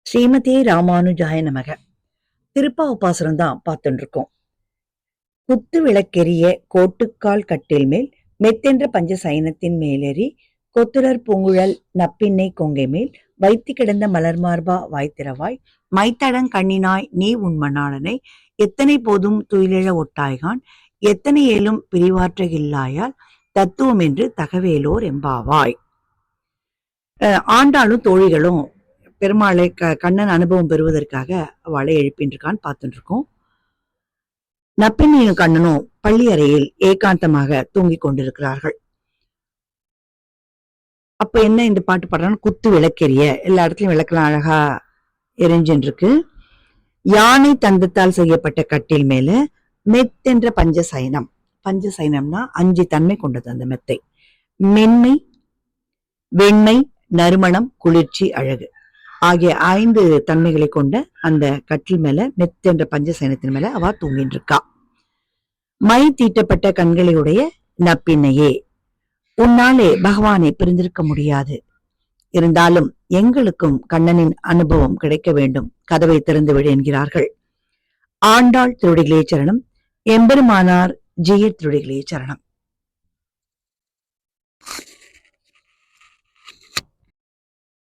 ஸ்ரீமதே ராமானுஜாய நமக. திருப்பாவுப்பாசுரம் தான் பார்த்துட்டு இருக்கோம். குத்து விளக்கெரிய கோட்டுக்கால் கட்டில் மேல் மெத்தென்ற பஞ்ச சயனத்தின் மேலேறி கொத்துலர் பூங்குழல் நப்பின்னை கொங்கை மேல் வைத்து கிடந்த மலர்மார்பா வாய்த்திரவாய் மைத்தடங் கண்ணினாய் நீ உன் மணாளனை எத்தனை போதும் துயிலிழ ஒட்டாய்கான் எத்தனை ஏலும் பிரிவாற்றகில்லாயால் தத்துவம் என்று தகவேலோர் எம்பாவாய். ஆண்டாளும் தோழிகளும் பெருமாளை கண்ணன் அனுபவம் பெறுவதற்காக அவளை எழுப்பின்றிருக்கான்னு பார்த்துட்டு இருக்கோம். நப்பின்னையும் கண்ணனும் பள்ளி அறையில் ஏகாந்தமாக தூங்கிக் கொண்டிருக்கிறார்கள். அப்ப என்ன இந்த பாட்டு பாடுறான்னு, குத்து விளக்கெரிய, எல்லா இடத்துலயும் விளக்கெல்லாம் அழகா எரிஞ்சின்றிருக்கு. யானை தந்தத்தால் செய்யப்பட்ட கட்டில் மேல மெத்தென்ற பஞ்சசயனம். பஞ்சசயனம்னா 5 தன்மை கொண்டது அந்த மெத்தை. மென்மை, வெண்மை, நறுமணம், குளிர்ச்சி, அழகு ஆகிய 5 தன்மைகளை கொண்ட அந்த கட்டில் மேல மெத்தென்ற பஞ்சசயனத்தின் மேல அவ தூங்கிட்டு இருக்கா. மை தீட்டப்பட்ட கண்களையுடைய நப்பின்னையே, உன்னாலே பகவானை பிரிந்திருக்க முடியாது. இருந்தாலும் எங்களுக்கும் கண்ணனின் அனுபவம் கிடைக்க வேண்டும், கதவை திறந்து விடு என்கிறார்கள். ஆண்டாள் திருவடிகளே சரணம். எம்பெருமானார் ஜெயர் திருவடிகளே சரணம்.